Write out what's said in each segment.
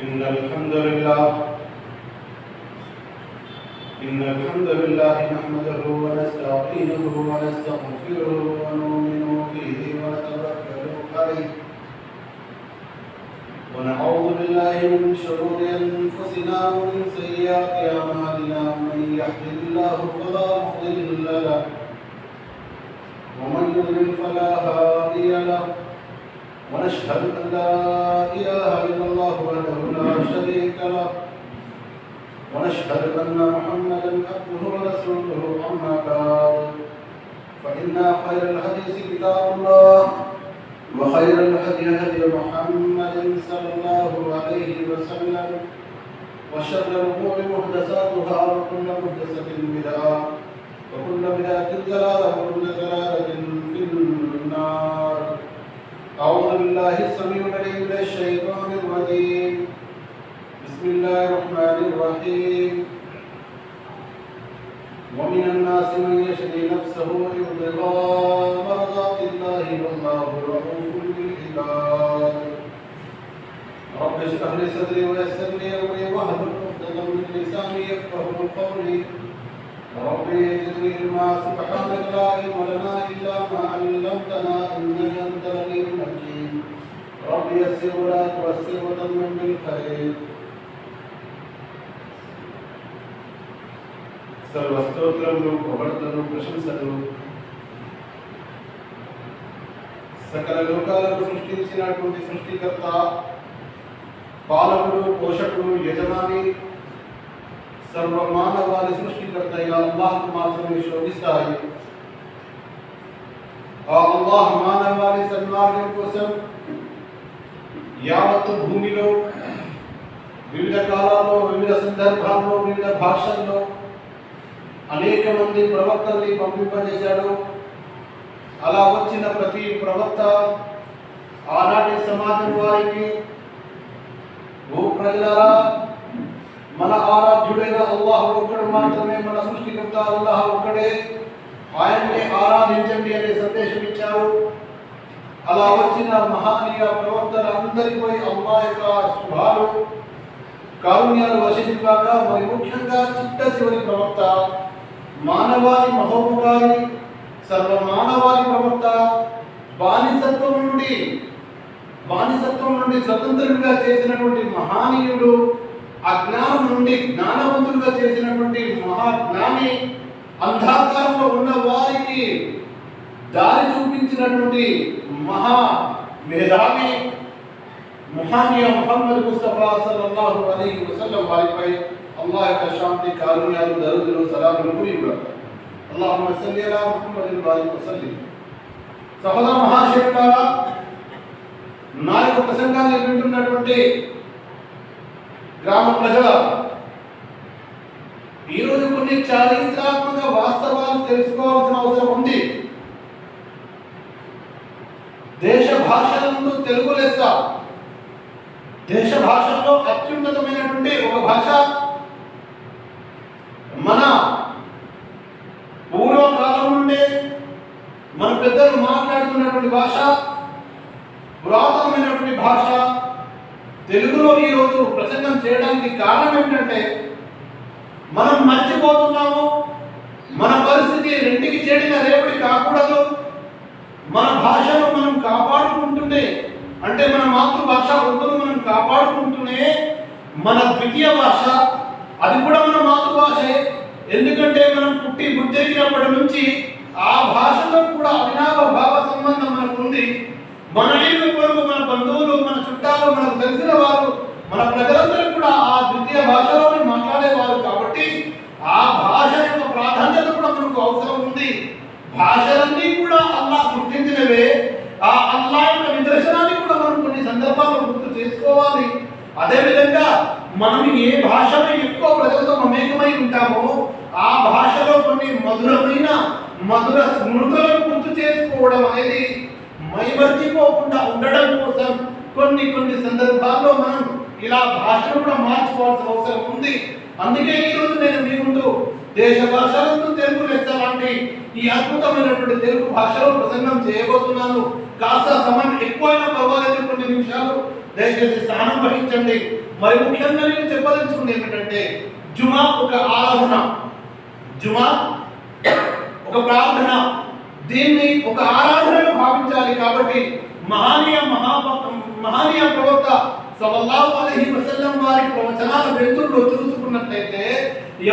إن الحمد لله نحمده ونستعينه ونستغفره ونؤمن به ونتوكل عليه ونعوذ بالله من شرور أنفسنا ومن سيئات أعمالنا من يهده الله فلا مضل له ومن يضلل فلا هادي له ونشهد أن لا إله إلا الله وحده لا شريك له ونشهد أن محمدا عبده ورسوله أما بعد فإن خير الحديث كتاب الله وخير الهدي هدي محمد صلى الله عليه وسلم وشر الأمور محدثاتها وكل محدثة بدعة وكل بدعة ضلالة وكل ضلالة في النار. أعوذ بالله السميع العليم من الشيطان الرجيم. بسم الله الرحمن الرحيم. ومن الناس من يشري نفسه ابتغاء مرضات الله والله رؤوف بالعباد. رب اشرح لي صدري ويسر لي أمري واحلل عقدة من لساني يفقهوا قولي. ربي زدني علما سبحانك لا علم لنا إلا ما علمتنا إنك أنت العليم الحكيم. ربي يسر ولا تعسر وتمم بالخير. సర్వస్తోత్రములు పొగడ్తలు ప్రశంసలు సకల లోకాలను సృష్టించినటువంటి సృష్టికర్త పాలకుడు పోషకుడు యజమాని సర్వ మానవాళి సృష్టికర్త అయిన అల్లాహ్కు మాత్రమే శోభిస్తాయి. ఆ అల్లాహ్ మానవాళి సన్మార్గం కోసం యావత్తు భూమిలో వివిధ కాలాల్లో వివిధ సందర్భాల్లో వివిధ భాషల్లో అనేక మంది ప్రవక్తల్ని పంపింపజేశాడు. అలా వచ్చిన ప్రతి ప్రవక్త ఆనాటి సమాజం వారికి, ఓ ప్రజలారా, మన ఆరాధ్యుడైన అల్లాహ్ ఒక్కడు మాత్రమే మన సృష్టికర్త, అల్లాహ్ ఒక్కడే, ఆయన్ని ఆరాధించండి అనే సందేశం ఇచ్చారు. అలా వచ్చిన మహానీయ ప్రవక్తలందరిపై అల్లాహ్ యొక్క శుభాలు కారుణ్యాలు వశించుగాక. మరి ముఖ్యంగా చిట్ట చివరి ప్రవక్త, మానవాళి మహోపకారి, సర్వ మానవాళి ప్రవక్త, బానిసత్వం నుండి స్వతంత్రంగా చేసినటువంటి మహానీయుడు, అజ్ఞానం నుండి జ్ఞానవంతులుగా చేసినటువంటి మహాజ్ఞాని, అంధకారంలో ఉన్న వారికి దారి చూపించినటువంటి మహా మేధావి మహానీయ ముహమ్మద్ ముస్తఫా సల్లల్లాహు అలైహి వసల్లం వారిపై అల్లాహ్ యొక్క శాంతి కారుణ్యాలు దరుదులు సలాములు కురియుగాక. అల్లాహుమ్మా సల్లి అలా ముహమ్మదిన్ బారిక్ వసల్లిం. సహోదర మహాశయులారా, నా యొక్క ప్రసంగాన్ని వింటున్నటువంటి గ్రామ ప్రజల, ఈరోజు కొన్ని చారిత్రాత్మక వాస్తవాలు తెలుసుకోవాల్సిన అవసరం ఉంది. దేశ భాషలందు తెలుగు లెస్స. దేశ భాషల్లో అత్యున్నతమైనటువంటి ఒక భాష, మన పూర్వకాలం నుండే మన పెద్దలు మాట్లాడుతున్నటువంటి భాష, పురాతనమైనటువంటి భాష తెలుగులో ఈరోజు ప్రసంగం చేయడానికి కారణం ఏంటంటే, మనం మర్చిపోతున్నాము. మన పరిస్థితి రెంటికి చెడిన రేపటి కాకూడదు. మన భాషను మనం కాపాడుకుంటూనే, అంటే మన మాతృభాష ఉర్దూను మనం కాపాడుకుంటూనే మన ద్వితీయ భాష, అది కూడా మన మాతృభాషే. ఎందుకంటే మనం పుట్టి బుద్ధెరిగినప్పటి నుంచి ఆ భాషలో కూడా అవినాభ భావ సంబంధం మనకు ఉంది. మన ఇల్లు పొరుగు, మన బంధువులు, మన చుట్టాలు, మనకు తెలిసిన వారు, మన ప్రజలందరూ కూడా ఆ ద్వితీయ భాషలోనే మాట్లాడేవారు. కాబట్టి ఆ భాష యొక్క ప్రాధాన్యత కూడా మనకు అవసరం ఉంది. భాషలన్నీ కూడా అల్లాహ్ సృష్టించినవే. ఆ అల్లాహ్ యొక్క నిదర్శనాన్ని కూడా మనం కొన్ని సందర్భాల్లో గుర్తు చేసుకోవాలి. అదేవిధంగా మనం ఏ భాషలో ఎక్కువ ప్రజలతో మమేకమై ఉంటామో ఆ భాషలో కొన్ని మధుర స్మృతులను గుర్తు చేసుకోవడం అనేది మైమర్చిపోకుండా ఉండడం కోసం కొన్ని సందర్భాల్లో మనం ఇలా భాషను కూడా మార్చుకోవాల్సిన అవసరం ఉంది. అందుకే ఈరోజు నేను మీ ముందు దేశ భాషలందు తెలుగు లెస్స లాంటి ఈ అద్భుతమైనటువంటి తెలుగు భాషలో ప్రసంగం చేయబోతున్నాను. కాస్త సమయం ఎక్కువైనా పర్వాలేదు, కొన్ని నిమిషాలు దయచేసి స్థానం వహించండి. మరి ముఖ్యంగా నేను చెప్పదలుచుకుంది ఏమిటంటే, జుమా ఒక ఆరాధన, జుమా ఒక ప్రార్థన, దీన్ని ఒక ఆరాధనగా భావించాలి. కాబట్టి మహానీయ ప్రవక్త సల్లల్లాహు అలైహి వసల్లం వారి ప్రవచనాల వెలుతురులో చూసుకున్నట్లయితే,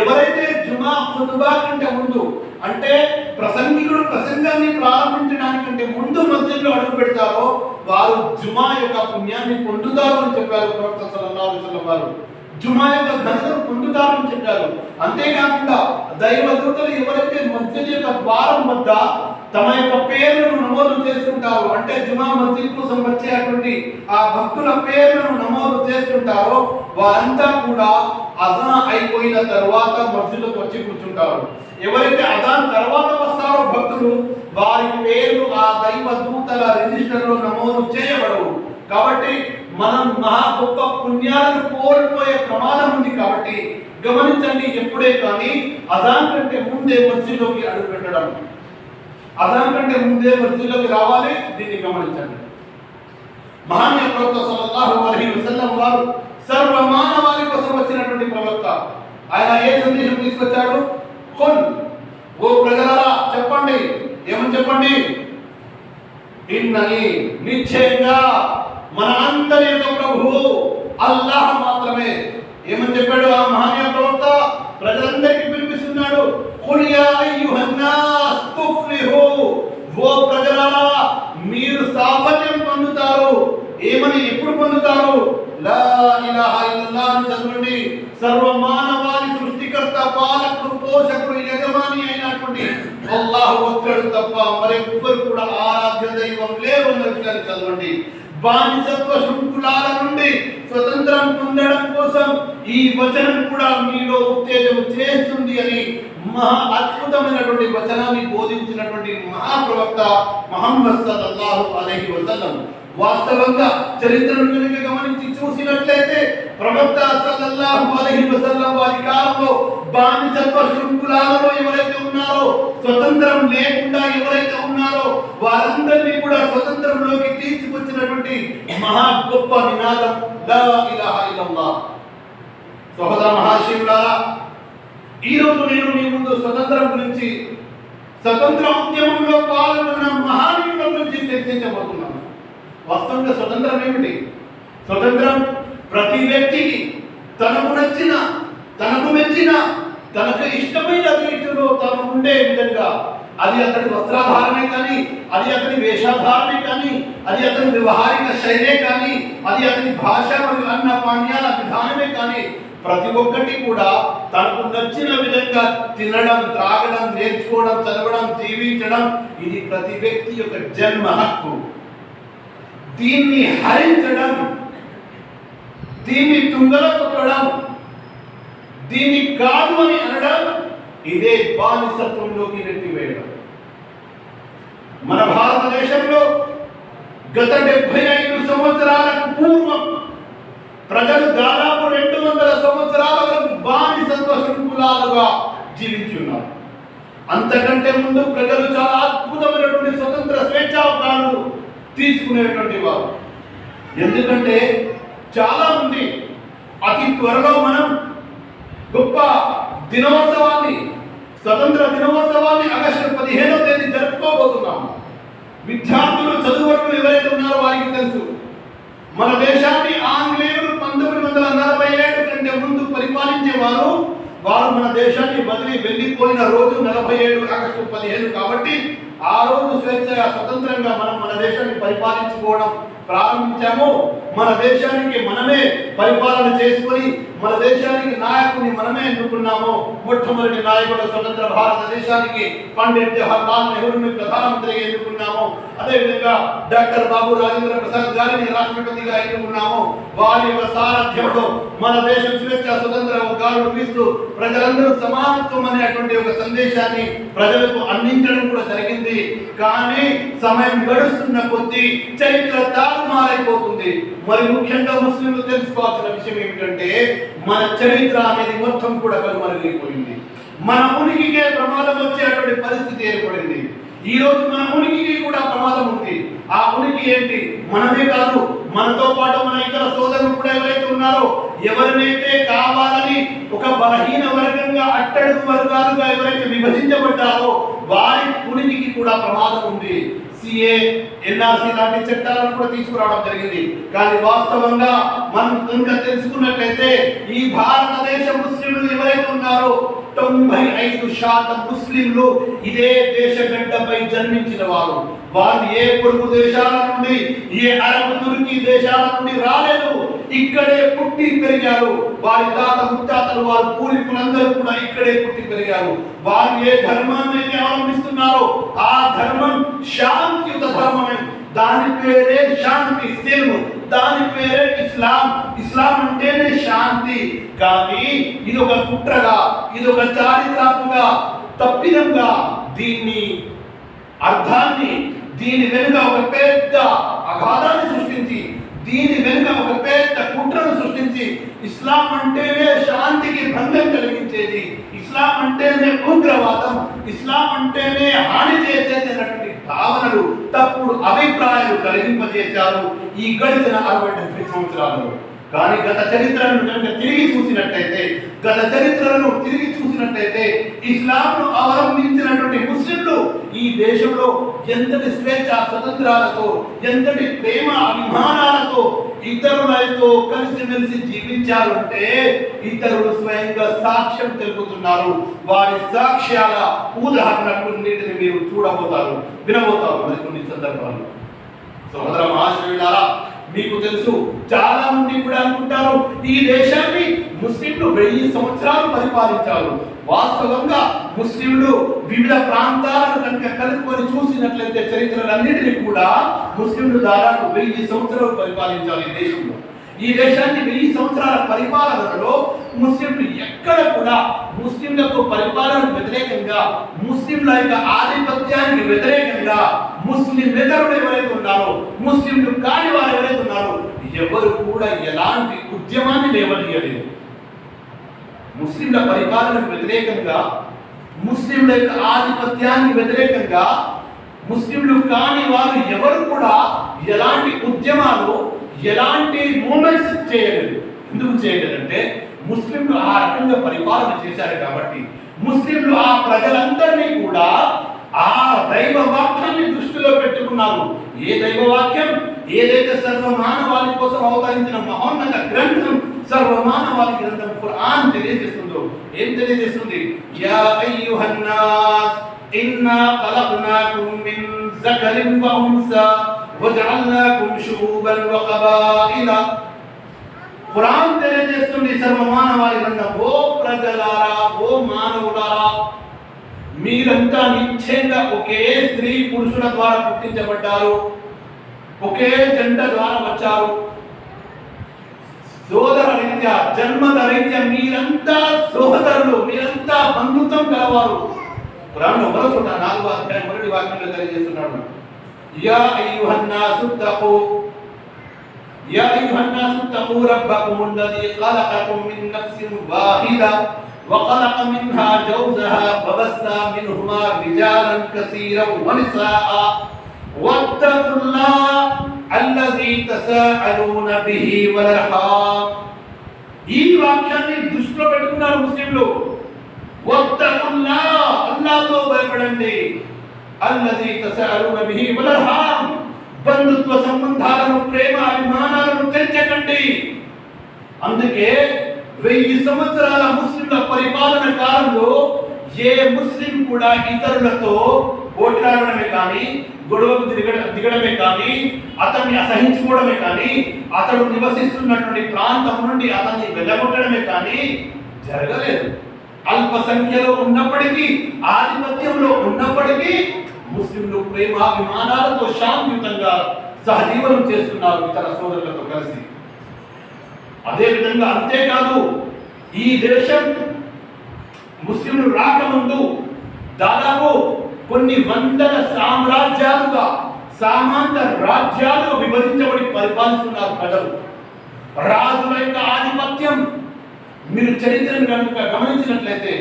ఎవరైతే జుమా ఖుతుబా కంటే ముందు, అంటే ప్రసంగికుడు ప్రసంగాన్ని ప్రారంభించడానికంటే ముందు మస్జిద్లో అడుగు పెడతారో వారు జుమా యొక్క పుణ్యాన్ని పొందుతారు అని చెప్పారు ప్రవక్త సల్లల్లాహు అలైహి వసల్లం వారు. జుమా యొక్క ఘనతను పొందుతారని చెప్పారు. అంతేకాకుండా దైవదూతలు ఎవరైతే మస్జిద్ యొక్క ద్వారం వద్ద తమ యొక్క పేర్లను నమోదు చేసుకుంటారో, అంటే జుమా మస్జిద్ కోసం వచ్చేటువంటి ఆ భక్తుల పేర్లను నమోదు చేసుకుంటారో, వారంతా కూడా అజాన్ అయిపోయిన తర్వాత మస్జిద్కు వచ్చి కూర్చుంటారు. ఎవరైతే అజాన్ తర్వాత వస్తారో భక్తులు, వారి పేర్లు ఆ దైవ దూతల రిజిస్టర్లో నమోదు చేయబడవు. కాబట్టి మనం మహా గొప్ప పుణ్యాలను కోల్పోయే ప్రమాదం ఉంది. కాబట్టి గమనించండి, ఎప్పుడే కానీ అజాన్ కంటే ముందే మస్జిద్లోకి అడుగు పెట్టడం, అజాన్ కంటే ముందే మస్జిద్లోకి రావాలి. దీన్ని గమనించండి. మహానీయ ప్రవక్త సల్లల్లాహు అలైహి వసల్లం వారు సర్వ మానవాళి కోసం వచ్చినటువంటి ప్రవక్త. ఆయన ఏ సందేశం తీసుకొచ్చాడు? ఖుల్, ఓ ప్రజలారా చెప్పండి. ఏమని చెప్పండి? ఇన్నని, నిశ్చయంగా మన అందరి యొక్క ప్రభువు అల్లాహ్ మాత్రమే. ఏమని చెప్పాడు ఆ మహానీయ ప్రవక్త? ప్రజలందరికీ పిలిపిస్తున్నాడు. ఖుల్ యా అయ్యుహన్నాస్ తుఫ్లిహు, ఓ ప్రజలారా మీరు సాఫల్యం పొందుతారు. ఏమని, ఎప్పుడు పొందుతారు? లా ఇలాహా ఇల్లల్లాహ్ అని చదవండి. సర్వ మానవాళి సృష్టికర్త, పాలకుడు, పోషకుడు, యజమాని అయినటువంటి అల్లాహ్ ఒక్కడు తప్ప మరెవ్వరు కూడా ఆరాధ్య దైవం లేరు అని చదవండి. బానిసత్వ శృంఖలాల నుండి స్వతంత్రం పొందడం కోసం ఈ వచనం కూడా మీలో ఉత్తేజం చేస్తుంది అని మహా అద్భుతమైనటువంటి వచనాన్ని బోధించినటువంటి మహాప్రవక్త ముహమ్మద్ సల్లల్లాహు అలైహి వసల్లం. వాస్తవంగా చరిత్రను కనుక గమనించి చూసినట్లయితే ప్రవక్త సల్లల్లాహు అలైహి వసల్లం వారి కాలంలో బానిసత్వ శృంఖలాలలో ఎవరైతే ఉన్నారో, స్వతంత్రం లేకుండా ఎవరైతే ఉన్నారో, వారందరినీ కూడా స్వతంత్రంలోకి తీసుకొచ్చినటువంటి మహా గొప్ప నినాదం లా ఇలాహా ఇల్లల్లాహ్. సహోదర మహాశివులారా, ఈరోజు నేను మీ ముందు స్వతంత్రం గురించి, స్వతంత్ర ఉద్యమంలో పాల్గొన్న మహానీయుల గురించి చర్చించబోతున్నాను. వాస్తవంగా స్వతంత్రం ఏమిటి? స్వతంత్రం ప్రతి వ్యక్తికి తనకు నచ్చిన, తనకు మెచ్చిన, తనకు ఇష్టమైన రీతిలో తను ఉండే విధంగా, అది అతని వస్త్రధారణే కానీ, అది అతని వేషధారణే కానీ, అది అతని వ్యవహారిక శైలే కానీ, అది అతని భాష మరియు అన్న పానీయాల విధానమే కానీ, ప్రతి ఒక్కటి కూడా తనకు నచ్చిన విధంగా తినడం, త్రాగడం, నేర్చుకోవడం, చదవడం, జీవించడం, ఇది ప్రతి వ్యక్తి యొక్క జన్మ హక్కు. దీన్ని హరించడం, దీన్ని తుంగలో తొక్కడం, దీన్ని కాదు అని అనడం, ఇదే బానిసత్వంలోకి నెట్టివేయడం. మన భారతదేశంలో గత 75 సంవత్సరాలకు పూర్వం ప్రజలు దాదాపు 200 సంవత్సరాల వరకు బానిసత్వ శృంఖలాలుగా జీవించున్నారు. అంతకంటే ముందు ప్రజలు చాలా అద్భుతమైనటువంటి స్వతంత్ర స్వేచ్ఛావకాశాలు తీసుకునేటువంటి వారు. ఎందుకంటే చాలా మంది అతి త్వరలో మనం గొప్ప దినోత్సవాన్ని, స్వతంత్ర దినోత్సవాన్ని ఆగస్టు 15వ తేదీ జరుపుకోబోతున్నాం. విద్యార్థులు, చదువులు ఎవరైతే ఉన్నారో వారికి తెలుసు, మన దేశాన్ని ఆంగ్లేయులు 1947 కంటే ముందు పరిపాలించేవారు. వారు మన దేశాన్ని వదిలి వెళ్ళిపోయిన రోజు 47 ఆగస్టు 15 కాబట్టి ఆ రోజు స్వేచ్ఛగా, స్వతంత్రంగా మనం మన దేశాన్ని పరిపాలించుకోవడం ప్రారంభించాము. మన దేశానికి మనమే పరిపాలన చేసుకొని మన దేశానికి నాయకుని మనమే ఎన్నుకున్నాము. మొట్టమొదటి నాయకుడు స్వతంత్ర భారతదేశానికి పండిట్ జవహర్లాల్ నెహ్రూని ప్రధానమంత్రిగా ఎన్నుకున్నాము. అదేవిధంగా డాక్టర్ బాబు రాజేంద్ర ప్రసాద్ గారిని రాష్ట్రపతిగా ఎన్నుకున్నాము. వారి యొక్క సారథ్యంలో మన దేశం స్వేచ్ఛ, స్వతంత్ర గాలులు వీస్తూ ప్రజలందరూ సమానత్వం అనేటువంటి ఒక సందేశాన్ని ప్రజలకు అందించడం కూడా జరిగింది. కానీ సమయం గడుస్తున్న కొద్దీ చరిత్ర తారుమారైపోతుంది. మరి ముఖ్యంగా ముస్లింలు తెలుసుకోవాల్సిన విషయం ఏమిటంటే, మన చరిత్ర అనేది మొత్తం కూడా కనుమరుగైపోయింది. మన ఉనికికే ప్రమాదం వచ్చేటువంటి పరిస్థితి ఏర్పడింది. ఈ రోజు మన ఉనికికి కూడా ప్రమాదం ఉంది. ఆ ఉనికి ఏంటి? మనమే కాదు, మనతో పాటు మన ఇతర సోదరులు కూడా ఎవరైతే ఉన్నారో, ఎవరినైతే కావాలని ఒక బలహీన వర్గంగా అట్టడుగు వర్గాలుగా ఎవరైతే విభజించబడ్డారో వారి ఉనికికి కూడా ప్రమాదం ఉంది. సిఏ, ఎన్ఆర్సీ లాంటి చట్టాలను కూడా తీసుకురావడం జరిగింది. కానీ వాస్తవంగా మనం కనుక తెలుసుకున్నట్లయితే ఈ భారతదేశ ముస్లింలు ఎవరైతే ఉన్నారో 95% ముస్లింలు ఇదే దేశ గడ్డపై జన్మించిన వారు. వారు ఏ పొరుగు దేశాల నుండి, ఏ అరబ్ తుర్కీ దేశాల నుండి రాలేదు, ఇక్కడే పుట్టి పెరిగారు. వారి తాత ముత్తాతలు, వారి పూర్వీకులందరూ కూడా ఇక్కడే పుట్టి పెరిగారు. వారు ఏ ధర్మాన్ని అవలంబిస్తున్నారో ఆ ధర్మం శాంతియుత ధర్మమే. దాని పేరే శాంతి, సిల్మ్, దాని పేరే ఇస్లాం. ఇస్లాం అంటేనే శాంతి. కానీ ఇది ఒక కుట్రగా, ఇది ఒక చారిత్రాత్మక తప్పిదంగా దీన్ని అర్థాన్ని, దీని వెనుక ఒక పెద్ద అగాధాన్ని సృష్టించి, దీని వెనుక ఒక పెద్ద కుట్రను సృష్టించి, ఇస్లాం అంటేనే శాంతికి భంగం కలిగించేది, ఇస్లాం అంటేనే ఉగ్రవాదం, ఇస్లాం అంటేనే హాని చేసేది అన్నటువంటి భావనలు, తప్పుడు అభిప్రాయాలు కలిగింపజేశారు ఈ గడిచిన 60-70 సంవత్సరాలు. కానీ గత చరిత్రను కనుక తిరిగి చూసినట్టయితే ఇస్లాంను అవలంబించినటువంటి ముస్లింలు ఈ దేశంలో ఎంతటి స్వేచ్ఛ స్వతంత్రాలతో, ఎంతటి ప్రేమ అభిమానాలతో ఇతరులతో కలిసిమెలిసి జీవించారు అంటే ఇతరులు స్వయంగా సాక్ష్యం తెలుపుతున్నారు. వారి సాక్ష్యాల ఉదాహరణ కొన్నిటిని మీరు చూడబోతారు, వినబోతారు మరికొన్ని సందర్భాలు. సోదర మహాశయులారా, మీకు తెలుసు, చాలా మంది కూడా అనుకుంటారు ఈ దేశాన్ని ముస్లింలు 1000 సంవత్సరాలు పరిపాలించారు. వాస్తవంగా ముస్లింలు వివిధ ప్రాంతాలను కనుక కలుపుకొని చూసినట్లయితే చరిత్రలన్నింటినీ కూడా ముస్లింలు దాదాపు 1000 సంవత్సరాలు పరిపాలించారు ఈ దేశంలో. ఈ దేశాన్ని 1000 సంవత్సరాల పరిపాలనలో ముస్లింలు ఎక్కడ కూడా ముస్లింలకు పరిపాలనకు వ్యతిరేకంగా, ముస్లింల యొక్క ఆధిపత్యానికి వ్యతిరేకంగా ముస్లింలు ఎవరైతే ఉన్నారో, ముస్లింలు కాని వారు ఎవరైతే ఉన్నారో ఎవరు కూడా ఎలాంటి ఉద్యమాన్ని లేవనీయలేదు. ముస్లింల పరిపాలనకు వ్యతిరేకంగా, ముస్లింల యొక్క ఆధిపత్యానికి వ్యతిరేకంగా ముస్లింలు కాని వారు ఎవరు కూడా ఎలాంటి ఉద్యమాలు, ఎలాంటి మూమెంట్స్ చేయలేదు. ఎందుకు చేయలేదంటే ముస్లింలు ఆ రకంగా పరిపాలన చేశారు కాబట్టి. ముస్లింలు ఆ ప్రజలందరినీ కూడా ఆ దైవ వాక్యాన్ని దృష్టిలో పెట్టుకున్నారు. ఏ దైవ వాక్యం? ఏదైతే సర్వమానవాళి కోసం అవతరించిన మహోన్నత గ్రంథం, సర్వమానవాళి గ్రంథం ఖురాన్ తెలియజేస్తుందో. ఏం తెలియజేస్తుంది? యా అయ్యుహన్నాస్ ఇన్నా ఖలక్నాకుం మిన్ జకరిన్ వ ఉన్సా వజఅల్నాకుం షుఊబన్ వ ఖబాయిల. ఖురాన్ తెలియజేస్తుంది, సర్వమానవాళి గ్రంథం, ఓ ప్రజలారా, ఓ మానవులారా, మీరంతా నిశ్చయంగా ఒకే స్త్రీ పురుషుల ద్వారా పుట్టించబడ్డారు, ఒకే జంట ద్వారా వచ్చారు. సోదర రీత్యా, జన్మత రీత్యా మీరంతా సోదరులు, మీరంతా బంధుత్వం కలవారు. ఖురాన్ మరో చోట 4వ అధ్యాయం 1వ వాక్యంలో తెలియజేస్తున్నాడు. యా అయ్యుహన్నాసు తఖూ యా అయ్యుహన్నాసు తఖూ రబ్బకుముల్లదీ ఖలఖకుం మిన్ నఫ్సిన్ వాహిదా وخلق منها زوجها وبث منهما رجالا كثيرا ونساء واتقوا الله الذي تساءلون به والارحام. ఈ వాక్యాన్ని దృష్టిలో పెట్టుకున్నారు ముస్లింలు. వత్తఖుల్లాహ్, అల్లాహ్తో భయపడండి. అల్లజీ తసఅలూన బిహి వల్అర్హాం, బంధుత్వ సంబంధాలను, ప్రేమ అభిమానాలను తెంచకండి. అందుకే 1000 సంవత్సరాల ముస్లింల పరిపాలన కాలంలో ఏ ముస్లిం కూడా ఇతరులతో పోట్లాడడమే కానీ, గొడవకు దిగడమే కానీ, అతన్ని అసహించుకోవడమే కానీ, అతడు నివసిస్తున్నటువంటి ప్రాంతం నుండి అతన్ని వెళ్ళగొట్టడమే కానీ జరగలేదు. అల్ప సంఖ్యలో ఉన్నప్పటికీ, ఆధిపత్యంలో ఉన్నప్పటికీ ముస్లింలు ప్రేమాభిమానాలతో శాంతియుతంగా సహజీవనం చేస్తున్నారు ఇతర సోదరులతో కలిసి. అదేవిధంగా అంతేకాదు, ఈ దేశం ముస్లింలు రాకముందు దాదాపు కొన్ని వందల సామ్రాజ్యాలుగా, సామంత రాజ్యాలుగా విభజించబడి పరిపాలిస్తున్నారు ప్రజలు. రాజుల యొక్క ఆధిపత్యం మీరు చరిత్రను కనుక గమనించినట్లయితే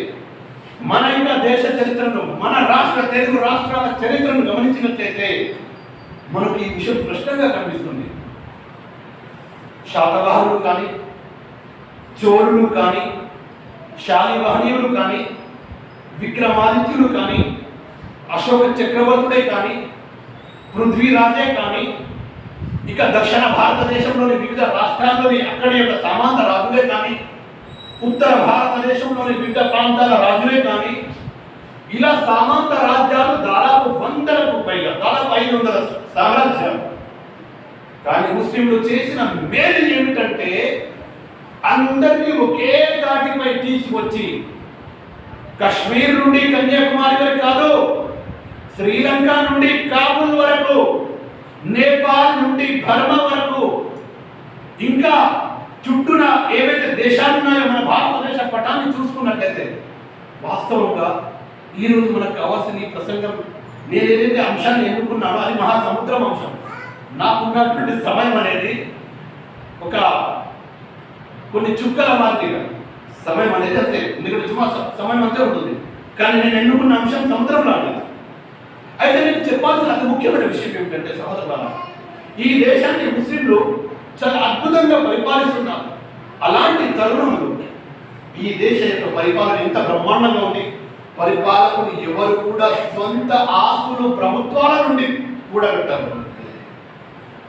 మన యొక్క దేశ చరిత్రను, మన రాష్ట్ర తెలుగు రాష్ట్రాల చరిత్రను గమనించినట్లయితే మనకు ఈ విషయం స్పష్టంగా కనిపిస్తుంది. శాతవాహనులు కానీ, చోళులు కానీ, శాలివాహనీయులు కానీ, విక్రమాదిత్యులు కానీ, అశోక చక్రవర్తుడే కానీ, పృథ్వీరాజే కానీ, ఇక దక్షిణ భారతదేశంలోని వివిధ రాష్ట్రాల్లోని అక్కడి యొక్క సామంత రాజులే కానీ, ఉత్తర భారతదేశంలోని వివిధ ప్రాంతాల రాజులే కానీ, ఇలా సామంత రాజ్యాలు దాదాపు 100కు పైగా, దాదాపు 500 సామ్రాజ్యాలు. కానీ ముస్లింలు చేసిన మేలు ఏమిటంటే అందరినీ ఒకే తాటిపై తీసుకొచ్చి కశ్మీర్ నుండి కన్యాకుమారి వరకు కాదు, శ్రీలంక నుండి కాబూల్ వరకు, నేపాల్ నుండి బర్మా వరకు, ఇంకా చుట్టూన ఏవైతే దేశాలు ఉన్నాయో మన భారతదేశ పటాన్ని చూసుకున్నట్లయితే వాస్తవంగా ఈరోజు మనకు కావాల్సిన ఈ ప్రసంగం, నేను ఏదైతే అంశాన్ని ఎన్నుకున్నానో అది మహాసముద్రం అంశం. నాకున్నటువంటి సమయం అనేది ఒక కొన్ని చుక్కల మాదిరిగా సమయం అనేది అంతే, ఎందుకంటే సుమా సమయం అంతే ఉంటుంది. కానీ నేను ఎన్నుకున్న అంశం సముద్రం లాంటిది. అయితే నేను చెప్పాల్సిన అతి ముఖ్యమైన విషయం ఏమిటంటే సహోదరులారా, ఈ దేశాన్ని ముస్లింలు చాలా అద్భుతంగా పరిపాలిస్తున్నారు. అలాంటి తరుణంలో ఈ దేశ యొక్క పరిపాలన ఎంత బ్రహ్మాండంగా ఉంది. పరిపాలకులు ఎవరు కూడా సొంత ఆస్తులు ప్రభుత్వాల నుండి కూడా పెట్టారు.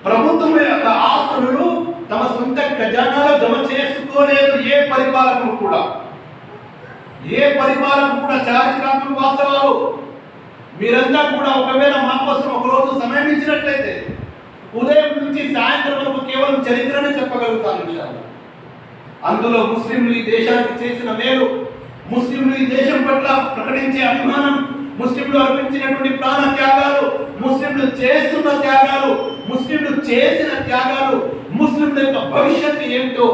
ప్రభుత్వం యొక్క ఆస్తులను తమ సొంత ఖజానాలో జమ చేసుకోలేదు ఏ పరిపాలకులు కూడా. ఏ పరిపాలకులు కూడా చారిత్రాత్మక వాస్తవాలు మీరంతా కూడా ఒకవేళ మా కోసం ఒకరోజు సమయం ఇచ్చినట్లయితే ఉదయం నుంచి సాయంత్రం వరకు కేవలం చరిత్రనే చెప్పగలుగుతాను విషయాలు. అందులో ముస్లింలు ఈ దేశానికి చేసిన మేలు, ముస్లింలు ఈ దేశం పట్ల ప్రకటించే అభిమానం, ముస్లింలు అర్పించినటువంటి ప్రాణ త్యాగాలు, ముస్లింలు చేస్తున్న త్యాగాలు, ముస్లింలు చేసిన త్యాగాలు, ముస్లింల యొక్క భవిష్యత్తు ఏమిటో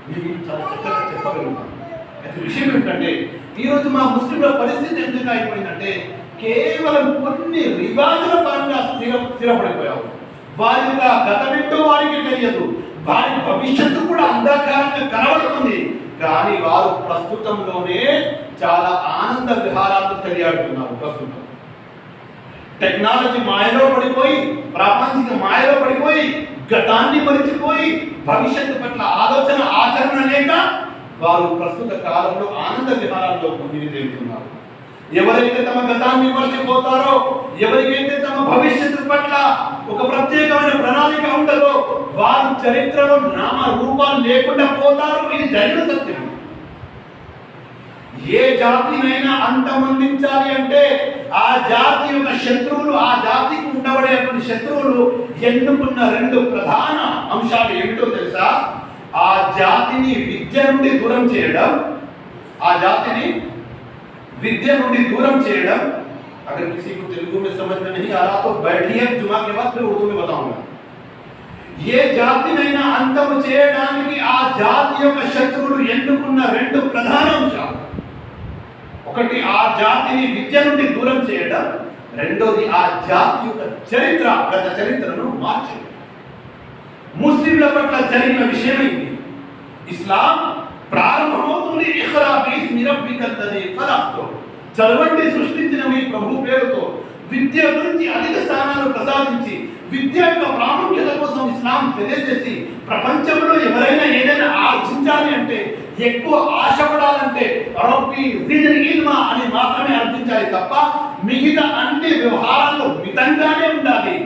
మీకు చాలా చక్కగా చెప్పగలుగుతాను. అయితే విషయం ఏంటంటే ఈరోజు మా ముస్లింల పరిస్థితి ఎందుకు అయిపోయిందంటే కేవలం కొన్ని రివాజుల పరంగా స్థిరపడిపోయావు. వారి యొక్క గతమేంటో వారికి తెలియదు, వారి భవిష్యత్తు కూడా అంధకారంగా కనబడుతుంది. కానీ వారు ప్రస్తుతంలోనే చాలా ఆనంద విహారాలు తెలియాడుతున్నారు. ప్రస్తుతం టెక్నాలజీ మాయలో పడిపోయి, ప్రాపంచిక మాయలో పడిపోయి, గతాన్ని మరిచిపోయి, భవిష్యత్తు పట్ల ఆలోచన ఆచరణ లేక వారు ప్రస్తుత కాలంలో ఆనంద విహారాల్లో మునిగి తేలుతున్నారు. ఎవరైతే తమ గతాన్ని మర్చిపోతారో, ఎవరికైతే తమ భవిష్యత్తు పట్ల ఒక ప్రత్యేకమైన ప్రణాళిక ఉండదో వారు చరిత్రలో నామ రూపాలు లేకుండా పోతారు. ఇది జరిగిన సత్యం. ఏ జాతినైనా అంతమొందించాలి అంటే ఆ జాతి యొక్క శత్రువులు, ఆ జాతికి ఉండబడేటువంటి శత్రువులు ఎన్నుకున్న 2 ప్రధాన అంశాలు ఏమిటో తెలుసా? ఆ జాతిని విద్య నుండి దూరం చేయడం, ఆ జాతిని विद्या నుండి दूरम చేయడం. अगर किसी को तेलुगु में समझ में नहीं आ रहा तो बैठिए, जुमा के बाद फिर उर्दू में बताऊंगा. ఏ జాతినైనా అంతము చేయడానికి ఆ జాతి యొక్క శత్రువులు ఎన్నుకున్న 2 ప్రధాన అంశాలు. ఒకటి ఆ జాతిని విద్య నుండి దూరం చేయడం, రెండోది ఆ జాతి యొక్క చరిత్ర, గత చరిత్రను మార్చడం. ముస్లింల పట్ల జరిగిన విషయం ఇది. ఇస్లాం ప్రారంభమవుతుంది ఇఖ్రా బిస్మి రబ్బికల్లదీ ఖలక్తో, చదవండి సృష్టించిన మీ ప్రభు పేరుతో. విద్య గురించి అధిక స్థానాలు ప్రసాదించి విద్య యొక్క ప్రాముఖ్యత కోసం ఇస్లాం తెలియజేసి ప్రపంచంలో ఎవరైనా ఏదైనా ఆర్జించాలి అంటే, ఎక్కువ ఆశపడాలంటే రబ్బీ జిద్ని ఇల్మా అని మాత్రమే అర్థించాలి తప్ప మిగతా అన్ని వ్యవహారాల్లో మితంగానే ఉండాలి.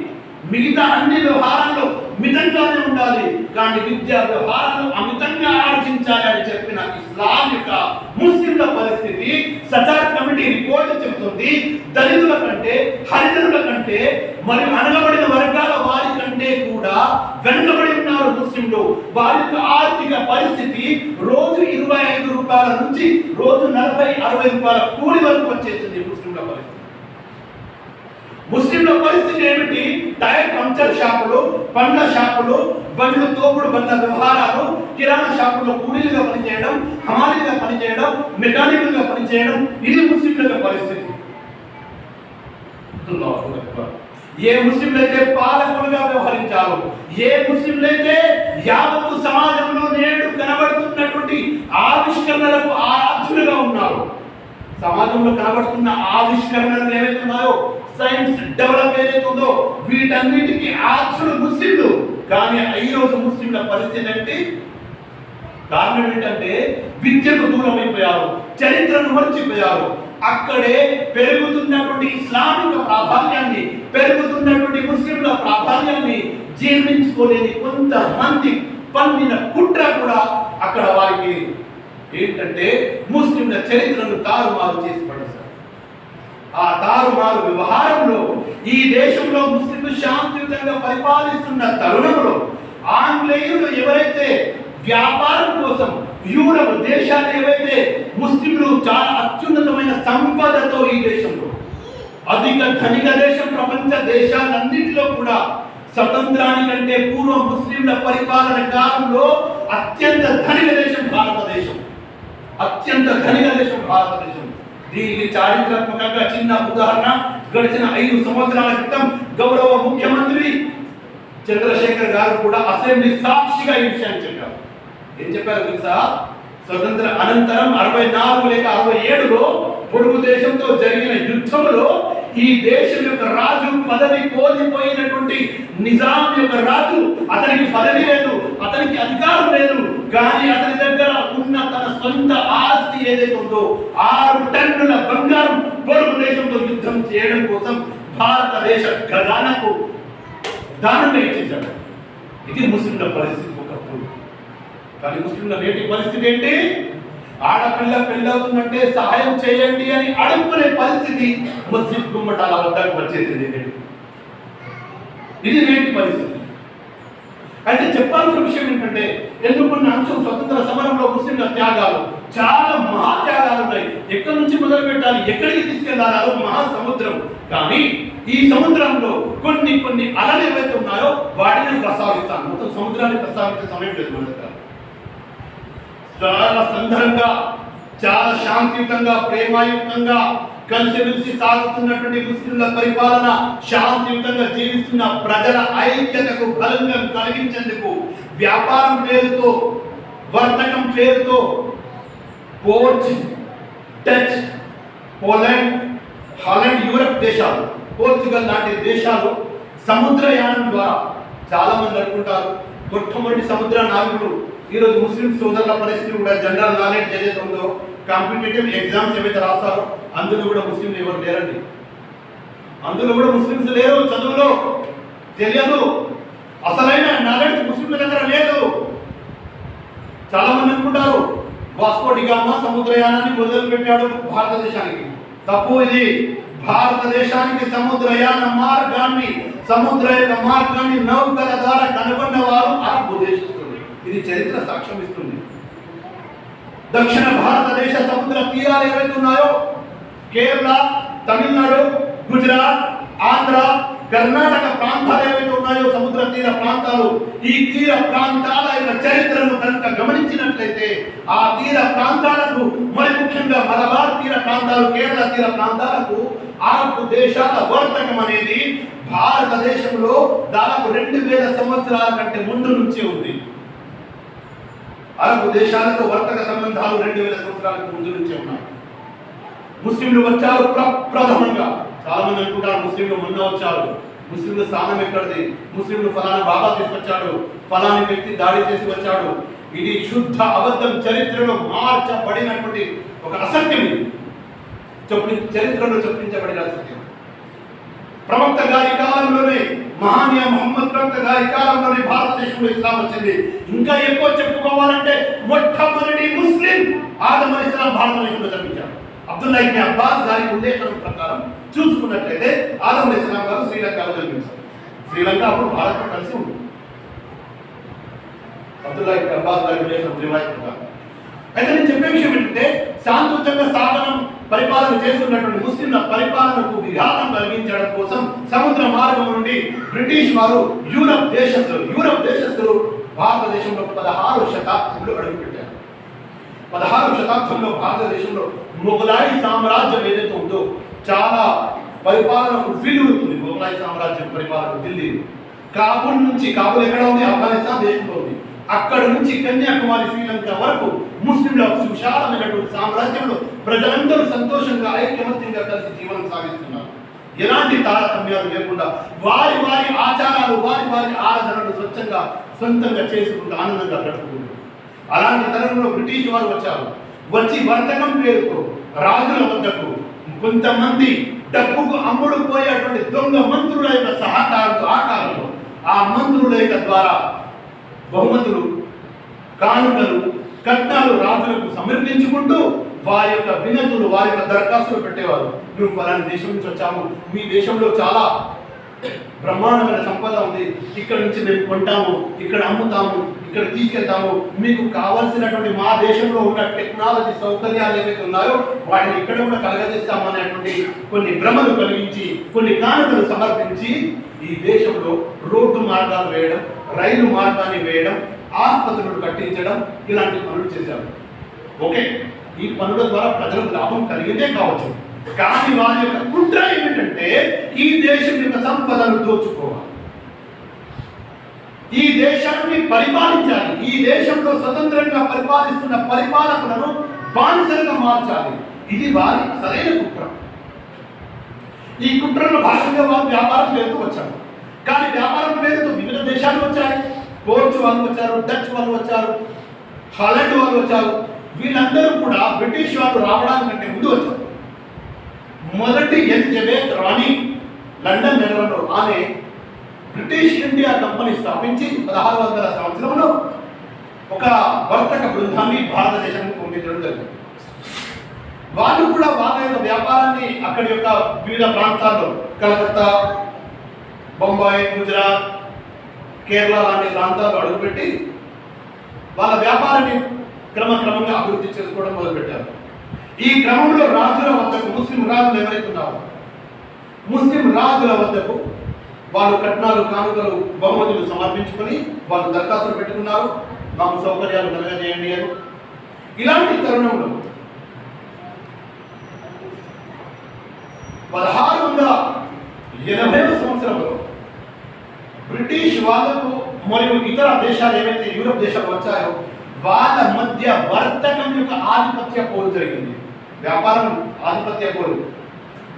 మిగతా అన్ని వ్యవహారాల్లో మితంగానే ఉండాలి, కానీ విద్యా వ్యవహారాలు అమితంగా ఆర్జించాలి అని చెప్పిన ఇస్లాం యొక్క ముస్లింల పరిస్థితి సచార్ కమిటీ రిపోర్ట్ చెబుతుంది. దళితుల కంటే, హరిజనుల కంటే, మరియు అనగబడిన వర్గాల వారి కంటే కూడా వెనుకబడి ఉన్నారు ముస్లింలు. వారి యొక్క ఆర్థిక పరిస్థితి రోజు 25 రూపాయల నుంచి రోజు 40-60 రూపాయల కూలి వరకు వచ్చేసింది ముస్లింల పరిస్థితి. ముస్లింల పరిస్థితి ఏమిటి? టైర్ పంక్చర్ షాపులు, పండ్ల షాపులు, బండ్లు తోపుడు బండ్ల వ్యవహారాలు, కిరాణా షాపుల్లో కూలీలుగా పనిచేయడం, హమాలీగా పనిచేయడం, మెకానికల్గా పనిచేయడం, ఇది ముస్లింల పరిస్థితి. ఏ ముస్లింలైతే పాలకులుగా వ్యవహరించారు, ఏ ముస్లింలైతే యావత్తు సమాజంలో నేడు కనబడుతున్నటువంటి ఆవిష్కరణలకు ఆరాధ్యులుగా ఉన్నారు, సమాజంలో కనబడుతున్న ఆవిష్కరణలు ఏవైతే ఉన్నాయో, సైన్స్ డెవలప్ ఏదైతే ఉందో, వీటన్నిటికీ ఆచులు ముస్లింలు. కానీ ఈ రోజు ముస్లింల పరిస్థితి ఏంటి? కారణం ఏంటంటే విద్యకు దూరం అయిపోయారు, చరిత్రను మర్చిపోయారు. అక్కడే పెరుగుతున్నటువంటి ఇస్లామిక ప్రాధాన్యాన్ని, పెరుగుతున్నటువంటి ముస్లింల ప్రాధాన్యాన్ని జీర్ణించుకోలేని కొంతమంది పన్నిన కుట్ర కూడా అక్కడ వారికి ఏంటంటే ముస్లింల చరిత్రను తారుమారు చేసి పడేశారు. ఆ తారుమారు వ్యవహారంలో ఈ దేశంలో ముస్లింలు శాంతియుతంగా పరిపాలిస్తున్న తరుణంలో ఆంగ్లేయులు ఎవరైతే వ్యాపారం కోసం యూరప్ దేశాలు ఏవైతే ముస్లింలు చాలా అత్యున్నతమైన సంపదతో ఈ దేశంలో అధిక ధనిక దేశం, ప్రపంచ దేశాలన్నింటిలో కూడా స్వతంత్రానికంటే పూర్వం ముస్లింల పరిపాలన కాలంలో అత్యంత ధనిక దేశం భారతదేశం. అత్యంత ధనిక దేశం భారతదేశం. దీనికి చారిత్రాత్మకంగా చిన్న ఉదాహరణ, గడిచిన 5 సంవత్సరాల క్రితం గౌరవ ముఖ్యమంత్రి చంద్రశేఖర్ గారు కూడా అసెంబ్లీ సాక్షిగా ఈ విషయాన్ని చెప్పారు. ఏం చెప్పారు తెలుసా? స్వతంత్ర అనంతరం 64 లేక 67లో పొరుగు దేశంతో జరిగిన యుద్ధంలో ఈ దేశం యొక్క రాజు పదవి కోల్పోయినటువంటి నిజాం యొక్క రాజు, అతనికి పదవి లేదు, అతనికి అధికారం లేదు, కానీ అతని దగ్గర ఉన్న తన సొంత ఆస్తి ఏదైతే ఉందో 6 టన్నుల బంగారం పొరుగు దేశంతో యుద్ధం చేయడం కోసం భారతదేశ ఖజానాకు దానంగా ఇచ్చేశాడు. ఇది ముస్లింల పరిస్థితి ఒకప్పుడు. కానీ ముస్లింల నేటి పరిస్థితి ఏంటి? ఆడపిల్ల పెళ్ళవుతుందంటే సహాయం చేయండి అని అడుక్కునే పరిస్థితి ముస్లిం గుమ్మటాల వద్దకు వచ్చేసింది. ఇది నేటి పరిస్థితి. అయితే చెప్పాల్సిన విషయం ఏంటంటే, ఎన్నుకున్న అంశం స్వతంత్ర సమరంలో ముస్లింల త్యాగాలు, చాలా మహాత్యాగాలు ఉన్నాయి. ఎక్కడి నుంచి మొదలు పెట్టాలి, ఎక్కడికి తీసుకెళ్లాలి? అదో మహాసముద్రం. కానీ ఈ సముద్రంలో కొన్ని అలలు ఏవైతే ఉన్నాయో వాటిని ప్రస్తావిస్తాను. మొత్తం సముద్రాన్ని ప్రస్తావించే సమయం లేదు మన దగ్గర. చాలా సందర్భంగా, చాలా శాంతియుతంగా, ప్రేమాయుక్తంగా కలిసిమెలిసి సాగుతున్నటువంటి ముస్లింల పరిపాలన, శాంతియుతంగా జీవిస్తున్న ప్రజల ఐక్యతకు బలంగా కలిగించేందుకు వ్యాపారం పేరుతో, వర్తకం పేరుతో పోర్చ్, డచ్, పోలాండ్, హాలండ్, యూరప్ దేశాలు, పోర్చుగల్ లాంటి దేశాలు సముద్రయానం ద్వారా చాలా మంది అనుకుంటారు మొట్టమొదటి సముద్ర నావికుడు. ఈరోజు ముస్లిం సోదరుల పరిస్థితి కూడా, జనరల్ నాలెడ్జ్ ఏదైతే ఉందో, కాంపిటేటివ్ ఎగ్జామ్స్ ఏవైతే రాస్తారో అందులో కూడా ముస్లింలు ఎవరు లేరండి. అందులో కూడా ముస్లింస్ లేరు. చదువులో తెలియదు, అసలైన నాలెడ్జ్ ముస్లింల దగ్గర లేదు. చాలా మంది అనుకుంటారు వాస్కో డిగామా సముద్రయానాన్ని మొదలు పెట్టాడు భారతదేశానికి. తప్పు ఇది. భారతదేశానికి సముద్రయాన మార్గాన్ని, సముద్ర మార్గాన్ని నౌకల ద్వారా కనుగొన్న వారు అరబ్ దేశస్తులు. ఇది చరిత్ర సాక్ష్యం ఇస్తుంది. దక్షిణ భారతదేశ సముద్ర తీరాలు ఏవైతే ఉన్నాయో, కేరళ, తమిళనాడు, గుజరాత్, ఆంధ్ర, కర్ణాటక ప్రాంతాలు ఏవైతే ఉన్నాయో, సముద్ర తీర ప్రాంతాలు, ఈ తీర ప్రాంతాల యొక్క చరిత్రను కనుక గమనించినట్లయితే ఆ తీర ప్రాంతాలకు, మరి ముఖ్యంగా మలబార్ తీర ప్రాంతాలు, కేరళ తీర ప్రాంతాలకు అరబ్ దేశాల వర్తకం అనేది భారతదేశంలో దాదాపు 2000 సంవత్సరాల కంటే ముందు నుంచే ఉంది. అరబ్ దేశాలతో వర్తక సంబంధాలు 2000 సంవత్సరాలకు ముందు నుంచే ఉన్నాయి. ముస్లింలు వచ్చారు ప్రప్రథమంగా. చాలా మంది అనుకుంటారు ముస్లింలు మొన్న వచ్చారు, ముస్లింల స్థానం ఎక్కడిది, ముస్లింలు ఫలానా బాబా తీసుకొచ్చాడు, ఫలాని వ్యక్తి దాడి చేసి వచ్చాడు. ఇది శుద్ధ అబద్ధం. చరిత్రలో మార్చబడినటువంటి ఒక అసత్యం. ఇది చరిత్రలో చొప్పించబడిన అసత్యం. ప్రవక్త గారి కాలంలోనే, మహానీయ మహమ్మద్ ప్రవక్త గారి కాలంలోనే భారతదేశంలో ఇస్లాం వచ్చింది. ఇంకా ఎక్కువ చెప్పుకోవాలంటే మొట్టమొదటి ముస్లిం ఆదం అలైహిస్సలాం భారతదేశంలో జన్మించారు. అబ్దుల్లా ఇబ్న్ అబ్బాస్ గారి ఉల్లేఖనం ప్రకారం చూసుకున్నట్లయితే ఆదం అలైహిస్సలాం గారు శ్రీలంకలో జన్మించారు. శ్రీలంక అప్పుడు భారత్తో కలిసి ఉంది. అబ్దుల్లా ఇబ్న్ అబ్బాస్ గారి ఉల్లేఖనం రివాయత్ ప్రకారం. అయితే నేను చెప్పే విషయం ఏంటంటే, శాంతియుతంగా సాధనం పరిపాలన చేస్తున్నటువంటి ముస్లింల పరిపాలనకు విఘాతం కలిగించడం కోసం సముద్ర మార్గం నుండి బ్రిటిష్ వారు యూరప్ దేశస్తులు భారతదేశంలో 16వ శతాబ్దంలో అడుగుపెట్టారు. 16వ శతాబ్దంలో భారతదేశంలో మొఘలాయి సామ్రాజ్యం ఏదైతే ఉందో చాలా పరిపాలనకు వీలుతుంది. మొఘలాయి సామ్రాజ్యం పరిపాలన ఢిల్లీ, కాబూల్ ఎక్కడ ఉంది? ఆఫ్ఘనిస్తాన్ దేశంలో ఉంది. అక్కడ నుంచి కన్యాకుమారి శ్రీలంక వరకు ముస్లింల విశాలమైనటువంటి సామ్రాజ్యంలో ప్రజలందరూ సంతోషంగా ఐకమత్యంగా కలిసి జీవనం సాగిస్తున్నారు. ఎలాంటి తారతమ్యాలు లేకుండా వారి వారి ఆచారాలు వారి వారి ఆరాధనలు స్వచ్ఛంగా సొంతంగా చేసుకుంటూ ఆనందంగా గడుపుకుంటారు. అలాంటి తరంలో బ్రిటిష్ వారు వచ్చి వర్తకం పేరుతో రాజుల వద్దకు కొంతమంది డబ్బుకు అమ్ముడు పోయేటువంటి దొంగ మంత్రుల యొక్క సహకారంతో ఆకారంలో ఆ మంత్రుల యొక్క ద్వారా బహుమతులు, కానుకలు, కట్నాలు రాజులకు సమర్పించుకుంటూ వారి యొక్క వినతులు, వారి యొక్క దరఖాస్తులు పెట్టేవారు. మేము ఫలాని దేశం నుంచి వచ్చాము, మీ దేశంలో చాలా బ్రహ్మాండమైన సంపద ఉంది, ఇక్కడ నుంచి మేము కొంటాము, ఇక్కడ అమ్ముతాము, ఇక్కడ తీసుకెళ్తాము, మీకు కావలసినటువంటి మా దేశంలో ఉన్న టెక్నాలజీ సౌకర్యాలు ఏవైతే ఉన్నాయో వాటిని ఇక్కడ కూడా కలగజేస్తాము అనేటువంటి కొన్ని భ్రమలు కలిగించి కొన్ని కానుకలు సమర్పించి ఈ దేశంలో రోడ్డు మార్గాలు వేయడం, రైలు మార్గాన్ని వేయడం, ఆసుపత్రులు కట్టించడం ఇలాంటి పనులు చేశారు. ఓకే, ఈ పనుల ద్వారా ప్రజలకు లాభం కలిగిందే కావచ్చు, కానీ వారి యొక్క కుట్ర ఏమిటంటే ఈ దేశం యొక్క సంపదను దోచుకోవాలి, ఈ దేశాన్ని పరిపాలించాలి, ఈ దేశంలో స్వతంత్రంగా పరిపాలిస్తున్న పరిపాలకులను బానిసలుగా మార్చాలి. ఇది వారి సరైన కుట్ర. ఈ కుట్రలో భాగంగా వారు వ్యాపారం పేరుతో వచ్చారు. కానీ వ్యాపారం పేరుతో వివిధ దేశాలు వచ్చాయి. పోర్చు వాళ్ళు వచ్చారు, డచ్ వాళ్ళు వచ్చారు, హాలండ్ వాళ్ళు వచ్చారు. వీళ్ళందరూ కూడా బ్రిటిష్ వాళ్ళు రావడానికంటే ముందు వచ్చారు. మొదటి ఎలిజబెత్ రాణి లండన్ నగరంలో ఆమె బ్రిటిష్ ఇండియా కంపెనీ స్థాపించి 1600 సంవత్సరంలో ఒక వర్తక బృందాన్ని భారతదేశానికి పంపించడం జరిగింది. వాళ్ళు కూడా వాళ్ళ యొక్క వ్యాపారాన్ని అక్కడి యొక్క వివిధ ప్రాంతాల్లో కలకత్తా, బొంబాయి, గుజరాత్, కేరళ లాంటి ప్రాంతాల్లో అడుగుపెట్టి వాళ్ళ వ్యాపారాన్ని క్రమక్రమంగా అభివృద్ధి చేసుకోవడం మొదలుపెట్టారు. ఈ క్రమంలో రాజుల వద్దకు, ముస్లిం రాజులు ఎవరైతే ఉన్నారో ముస్లిం రాజుల వద్దకు వాళ్ళు కట్నాలు, కానుకలు, బహుమతులు సమర్పించుకొని వాళ్ళు దరఖాస్తులు పెట్టుకున్నారు, మాకు సౌకర్యాలు కలగజేయండి అని. ఇలాంటి తరుణంలో 1680 సంవత్సరంలో బ్రిటిష్ వాళ్ళకు మరియు ఇతర దేశాలు ఏవైతే యూరప్ దేశాలు వచ్చాయో వాళ్ళ మధ్య వర్తకం యొక్క ఆధిపత్య పోరు జరిగింది. వ్యాపారం ఆధిపత్య పోరు.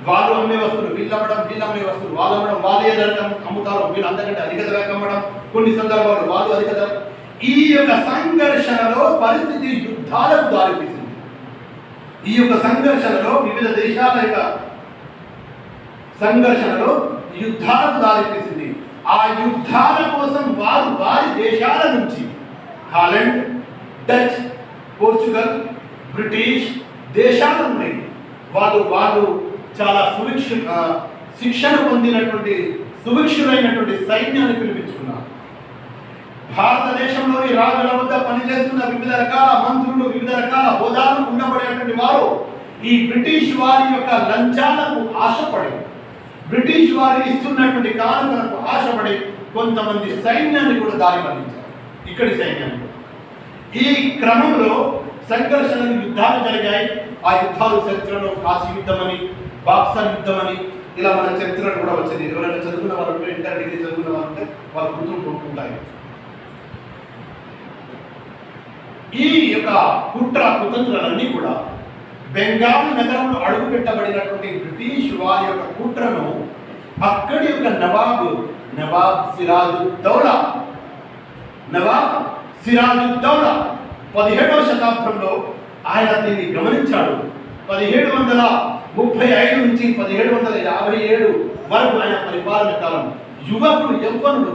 వాళ్ళు అమ్మే వస్తువులు వీళ్ళు అమ్మడం, వీళ్ళు అమ్మే వస్తువులు వాళ్ళు అమ్మడం, వాళ్ళు ఏ ధరకు అమ్ముతారో వీళ్ళు అంతకంటే అధిక ధరకు అమ్మడం, కొన్ని సందర్భాలు వాళ్ళు అధిక ధర. ఈ యొక్క సంఘర్షణలో పరిస్థితి యుద్ధాలకు దారితీసింది. ఈ యొక్క సంఘర్షణలో వివిధ దేశాల యొక్క సంఘర్షణలో యుద్ధాలకు దారితీసింది. ఆ యుద్ధాల కోసం వారు వారి దేశాల నుంచి హాలండ్, డచ్, పోర్చుగల్, బ్రిటిష్ దేశాల నుండి వాళ్ళు చాలా శిక్షణ పొందినటువంటి సుభిక్షులైనటువంటి సైన్యాన్ని పిలిపించుకున్నారు. భారతదేశంలోని రాజుల వద్ద పనిచేస్తున్న వివిధ రకాల మంత్రులు, వివిధ రకాల హోదాలు ఉండబడేటువంటి వారు ఈ బ్రిటిష్ వారి యొక్క లంచాలకు ఆశపడి, బ్రిటిష్ వారు ఇస్తున్నటువంటి కానుకలకు ఆశపడి కొంతమంది సైన్యాన్ని కూడా దారి మళ్లించారు. ఇక్కడి సైన్యాన్ని. ఈ క్రమంలో సంఘర్షణలు, యుద్ధాలు జరిగాయి. ఆ యుద్ధాలు చరిత్రలో కాశీ యుద్ధమని, బాక్సర్ యుద్ధమని ఇలా మన చరిత్రలు కూడా వచ్చింది. ఎవరైనా చదువుకున్న వాళ్ళు ఉంటే, ఇంటర్ డిగ్రీ చదువుకున్న వాళ్ళు ఉంటే వాళ్ళు గుర్తుంటుంటాయి. ఈ యొక్క కుట్ర కుతంత్రాలన్నీ కూడా బెంగాల్ నగరంలో అడుగు పెట్టబడినటువంటి బ్రిటిష్ వారి యొక్క కుట్రను అక్కడి యొక్క నవాబ్ సిరాజుద్దౌలా 17వ శతాబ్దంలో ఆయన దీన్ని గమనించాడు. 1735 నుంచి 1757 వరకు ఆయన పరిపాలన కాలం. యువకుడు, యవ్వనుడు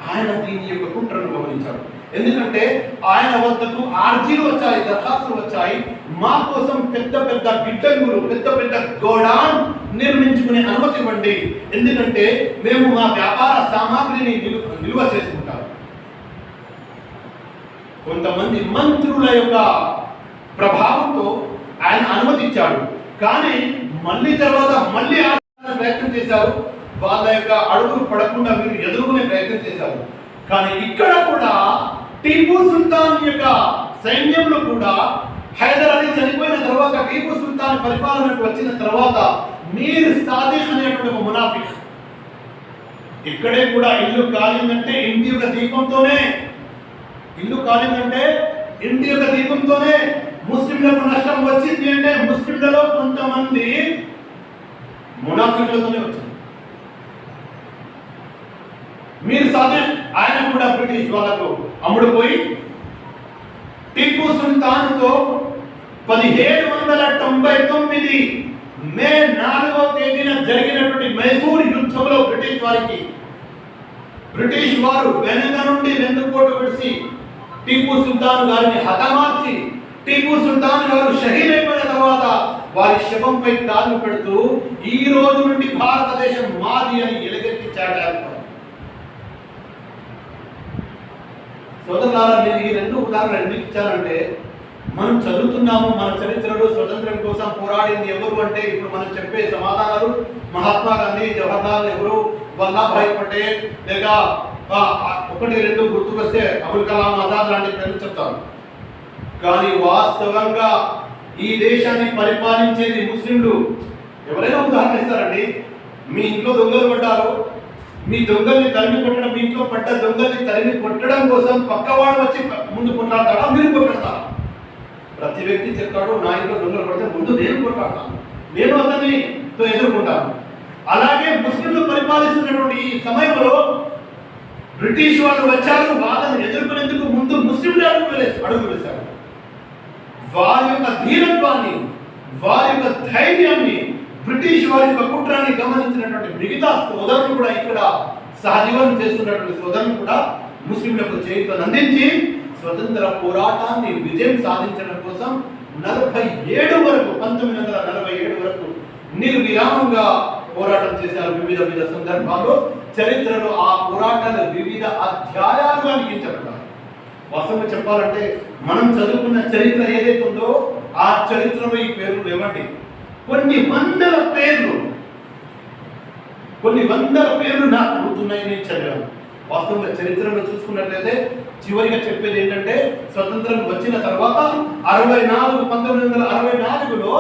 ఆయన దీని యొక్క కుట్రను గమనించాడు. ఎందుకంటే ఆయన వద్దకు ఆర్జీలు వచ్చాయి, దరఖాస్తులు వచ్చాయి, మా కోసం పెద్ద పెద్ద గిడ్డంగులు, పెద్ద పెద్ద గోడాన్ నిర్మించుకునే అనుమతి ఇవ్వండి, ఎందుకంటే మేము మా వ్యాపార సామాగ్రిని నిల్వ చేసుకుంటాం. కొంతమంది మంత్రుల యొక్క ప్రభావంతో ఆయన అనుమతి ఇచ్చాడు. కానీ మళ్ళీ ప్రయత్నం చేశారు. వాళ్ళ యొక్క అడుగులు పడకుండా వీరు ఎదుర్కొనే ప్రయత్నం చేశారు. కానీ ఇక్కడ కూడా టీపు సుల్తాన్ యొక్క సైన్యంలో కూడా హైదర్ అలీ చనిపోయిన తర్వాత, టీపు సుల్తాన్ పరిపాలనకు వచ్చిన తర్వాత మీర్ సాదిక్ అనేటువంటి ఒక మునాఫిక్ ఇక్కడే కూడా ఇల్లు కాలిందంటే ఇంటి యొక్క దీపంతోనే ఇల్లు కాలిందంటే ఇంటి యొక్క దీపంతోనే ముస్లింలకు నష్టం వచ్చింది అంటే ముస్లింలలో కొంతమంది మునాఫికులతోనే వచ్చింది. మీరు సాధిష్ ఆయన కూడా బ్రిటిష్ వాళ్ళకు అమ్ముడుపోయి టిప్పు సుల్తాన్తో 1799 మే 4వ తేదీన జరిగినటువంటి మైసూర్ యుద్ధంలో బ్రిటిష్ వారు వెనుక నుండి వెన్నుపోటు విడిచి టిప్పు సుల్తాన్ గారిని హతమార్చి టిప్పు సుల్తాన్ గారు షహీద్ అయిపోయిన తర్వాత వారి శవంపై కాలు పెడుతూ ఈ రోజు నుండి భారతదేశం మాది అని ఎలుగెత్తి చాటారు. సోదరులారా, నేను ఈ రెండు ఉదాహరణలు ఎందుకు ఇచ్చానంటే మనం చదువుతున్నాము మన చరిత్రలో స్వతంత్రం కోసం పోరాడింది ఎవరు అంటే ఇప్పుడు మనం చెప్పే సమాధానాలు మహాత్మా గాంధీ, జవహర్లాల్ నెహ్రూ, వల్లభాయ్ పటేల్, లేక ఒకటి రెండు గుర్తుకొస్తే అబుల్ కలాం ఆజాద్ లాంటి పేర్లు చెప్తారు. కానీ వాస్తవంగా ఈ దేశాన్ని పరిపాలించేది ముస్లింలు. ఎవరైనా ఉదాహరణ ఇస్తారండి, మీ ఇంట్లో దొంగలు పడ్డారు, మీ దొంగల్ని తరిమి కొట్టడం, మీ ఇంట్లో పడ్డ దొంగల్ని తరిమి కొట్టడం కోసం పక్కవాడు వచ్చి ముందు కొట్లాడతాడా, మీరు కొట్లాడతారా? ప్రతి వ్యక్తి చెప్తాడు, నా ఇంట్లో దొంగలు పడితే ముందు నేను కొట్లాడతాను, నేను అతన్ని ఎదుర్కొంటాను. అలాగే ముస్లింలు పరిపాలిస్తున్నటువంటి ఈ సమయంలో బ్రిటిష్ వాళ్ళు వచ్చారు, వాళ్ళని ఎదుర్కొనేందుకు ముందు ముస్లింలు అడుగు వేశారు. వారి యొక్క ధీరత్వాన్ని, వారి యొక్క ధైర్యాన్ని, బ్రిటిష్ వారి యొక్క కుట్రాన్ని గమనించినటువంటి మిగతా సోదరులు కూడా, ఇక్కడ సహజీవనం చేస్తున్నటువంటి సోదరులు కూడా ముస్లింలకు చేయుతను అందించి స్వతంత్ర పోరాటాన్ని విజయం సాధించడం కోసం 1947 వరకు నిర్విరామంగా పోరాటం చేశారు. వివిధ సందర్భాల్లో చరిత్రలో ఆ పోరాటాలు వివిధ అధ్యాయాలుగా లిఖించబడ్డాయి. వాస్తవంగా చెప్పాలంటే మనం చదువుకున్న చరిత్ర ఏదైతే ఉందో ఆ చరిత్రలో ఈ పేర్లు లేవండి. కొన్ని వందల పేర్లు నాకు గుర్తున్నాయి, నేను చదివాను. వాస్తవంగా చరిత్రలో చూసుకున్నట్లయితే చివరిగా చెప్పేది ఏంటంటే స్వతంత్రం వచ్చిన తర్వాత 1964లో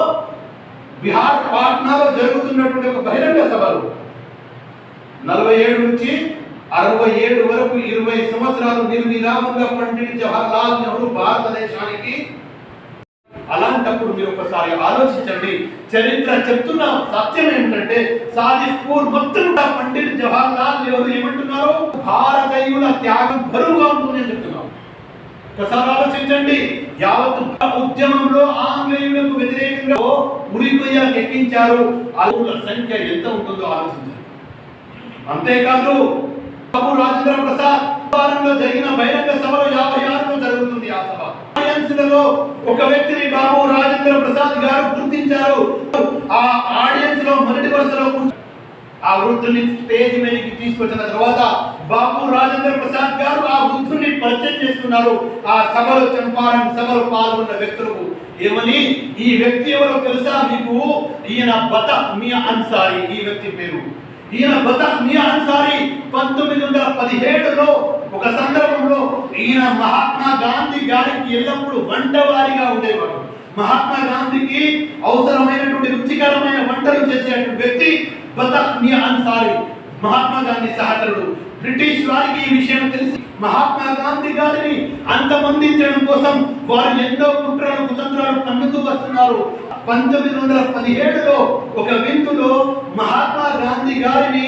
బిహార్ పాట్నాలో జరుగుతున్నటువంటి ఒక బహిరంగ సభలు 47 నుంచి 67 వరకు 20 సంవత్సరాలు నిర్విరామంగా పండిట్ జవహర్లాల్ నెహ్రూ భారతదేశానికి. అలాంటప్పుడు మీరు ఒకసారి ఆలోచించండి, చరిత్ర చెప్తున్న సత్యం ఏమిటంటే సాదిష్పూర్ మొత్తం పండిట్ జవహర్లాల్ నెహ్రూ ఏమంటున్నారు, భారతీయుల త్యాగం బరువుగా ఉంటుందని చెప్తున్నారు. ఒకసారి ఆలోచించండి, యావత్ ఉద్యమంలో ఆంగ్లేయులకు వ్యతిరేకంగా ఉరికొయ్యకు ఎక్కించారు, అలుల సంఖ్య ఎంత ఉంటుందో ఆలోచించండి. అంతేకాదు బాబు రాజేంద్ర ప్రసాద్ లో జరిగిన బహిరంగ సభలో 56లో జరుగుతుంది. ఆ సభ ఆడియన్స్లలో ఒక వ్యక్తిని బాబు రాజేంద్ర ప్రసాద్ గారు గుర్తించారు. ఆ ఆడియన్స్ లో మొదటి వరుసలో ఆ వృద్ధుని స్టేజ్ మీదకి తీసుకొచ్చిన తర్వాత బాబు రాజేంద్ర ప్రసాద్ గారు ఆ వృద్ధుని పరిచయం చేస్తున్నారు. ఆ సభలో చంపారన్ సభలో పాల్గొన్న వ్యక్తులకు ఏమని, ఈ వ్యక్తి ఎవరో తెలుసా మీకు, ఈయన బతహ్ మియా అన్సారీ, ఈ వ్యక్తి పేరు. ఈయన బతహ్ మియా అన్సారీ 1917లో ఒక సందర్భంలో ఈయన మహాత్మా గాంధీ గారికి ఎల్లప్పుడూ వంటవారిగా ఉండేవాడు. మహాత్మా గాంధీకి అవసరమైనటువంటి రుచికరమైన వంటలు చేసేటువంటి వ్యక్తి బతహ్ మియా అన్సారీ, మహాత్మా గాంధీ సహచరుడు. బ్రిటిష్ వారికి ఈ విషయం తెలిసి మహాత్మా గాంధీ గారిని అంతమందించడం కోసం వారు ఎన్నో కుట్రలు కుతంత్రాలు పన్నుతూ వస్తున్నారు. 1917లో ఒక విందులో మహాత్మా గాంధీ గారిని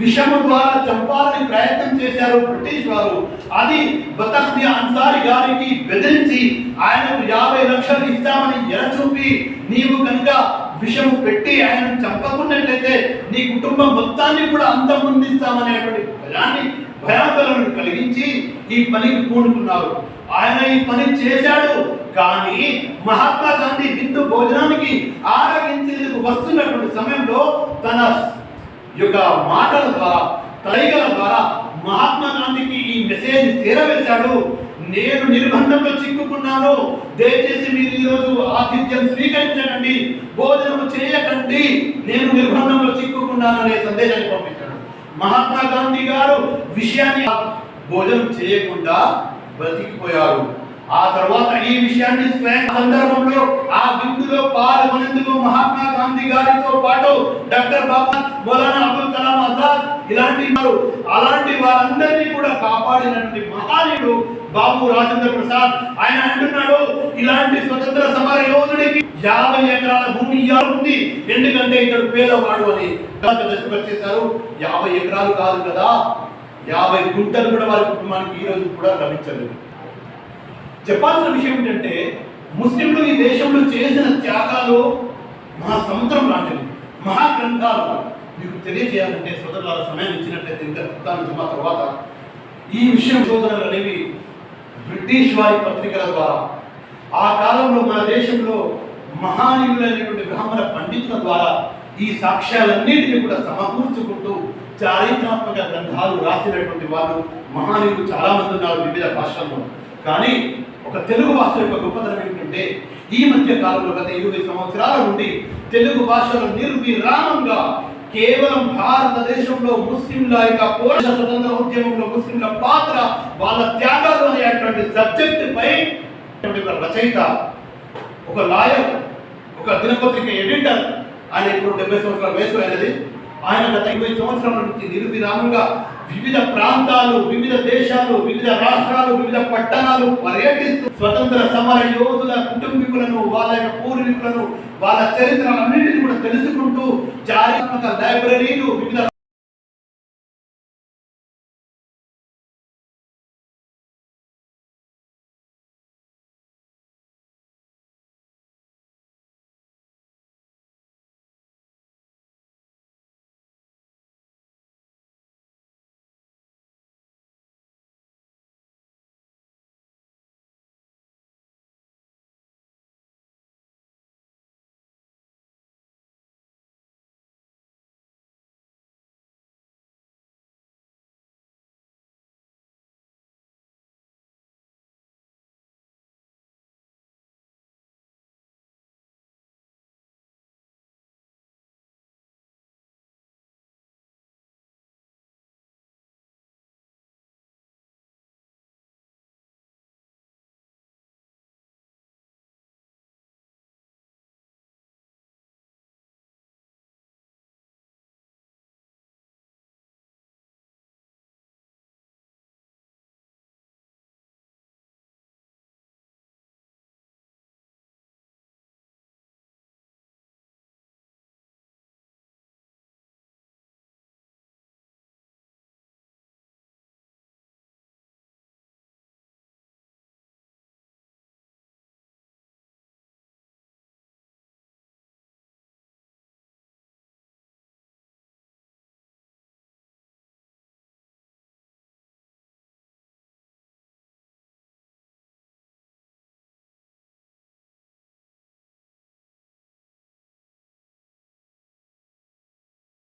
విషము ద్వారా చంపాలని ప్రయత్నం చేశారు బ్రిటిష్ వారు. అది బతహ్ మియా అన్సారీ గారికి బెదిరించి ఆయనకు 50 లక్షలు ఇస్తామని ఎరచూపి, నీవు కనుక విషము పెట్టి ఆయనను చంపకున్నట్లయితే నీ కుటుంబం మొత్తాన్ని కూడా అంతమొందిస్తామనేటువంటి భయాందోళనను కలిగించి ఈ పనికి పూనుకున్నారు. ఆయన ఈ పని చేశాడు. కానీ మహాత్మా గాంధీ విందు భోజనానికి ఆరగించేందుకు వస్తున్నటువంటి సమయంలో తన యొక్క మాటల ద్వారా, కలయికల ద్వారా మహాత్మా గాంధీకి ఈ మెసేజ్ చేరవేశాడు. నేను నిర్బంధంలో చిక్కుకున్నాను, దయచేసి మీరు ఈరోజు ఆతిథ్యం స్వీకరించకండి, భోజనం చేయకండి, నేను నిర్బంధంలో చిక్కుకున్నాను అనే సందేశాన్ని పంపించాడు. మహాత్మా గాంధీ గారు విషయాన్ని భోజనం చేయకుండా బ్రతికిపోయారు. ఆ తర్వాత ఈ ఈ విషయాన్ని స్వయం సందర్భంలో ఆ విందులో పాల్గొనేందుకు మహాత్మా గాంధీ గారితో పాటు డాక్టర్ బాబా మౌలానా అబ్దుల్ కలాం ఆజాద్ ఇలాంటి అలాంటి వారందరినీ కూడా కాపాడినటువంటి మహానీయుడు బాబు రాజేంద్ర ప్రసాద్. ఆయన అంటున్నాడు, ఇలాంటి స్వతంత్ర సమర యోధుడికి 50 ఎకరాల భూమి ఉంది, ఎందుకంటే ఇతడు పేదవాడు అని చేశారు. 50 ఎకరాలు కాదు కదా, 50 గుంటలు కూడా వారి కుటుంబానికి ఈ రోజు కూడా లభించలేదు. చెప్పాల్సిన విషయం ఏంటంటే, ముస్లింలు ఈ దేశంలో చేసిన త్యాగాలు మహా సముద్రం లాంటివి, మహాగ్రంథాలు. మీకు తెలియజేయాలంటే సోదరుల సమయం ఇచ్చినట్లయితే ఇంకా చెప్తాను జమా తర్వాత. ఈ విషయం శోధనలు అనేవి బ్రిటిష్ వారి పత్రికల ద్వారా ఆ కాలంలో మన దేశంలో మహానీయులైనటువంటి బ్రాహ్మణ పండితుల ద్వారా ఈ సాక్ష్యాలన్నింటినీ కూడా సమకూర్చుకుంటూ చారిత్రాత్మక గ్రంథాలు రాసినటువంటి వాళ్ళు మహానీయులు చాలా మంది ఉన్నారు వివిధ భాషల్లో. కానీ ఒక తెలుగు భాష యొక్క గొప్పతనం ఏంటంటే, ఈ మధ్య కాలంలో గత 20 సంవత్సరాల నుండి తెలుగు భాషలో నిర్విరామంగా కేవలం భారతదేశంలో ముస్లింల యొక్క పోరాట స్వతంత్ర ఉద్యమంలో ముస్లింల పాత్ర, వాళ్ళ త్యాగాలు అనేటువంటి సబ్జెక్ట్ పై ఒక రచయిత, ఒక లాయర్, ఒక దినపత్రిక ఎడిటర్, ఆయన ఇప్పుడు 70 సంవత్సరాల వయసు అయినది. ఆయన గత 20 సంవత్సరాల నుంచి నిర్విరామంగా వివిధ ప్రాంతాలు, వివిధ దేశాలు, వివిధ రాష్ట్రాలు, వివిధ పట్టణాలు పర్యటిస్తూ స్వతంత్ర సమర యోధుల కుటుంబీకులను, వాళ్ళ యొక్క పూర్వీకులను, వాళ్ళ చరిత్రలన్నింటినీ కూడా తెలుసుకుంటూ చారిత్రక లైబ్రరీలు, వివిధ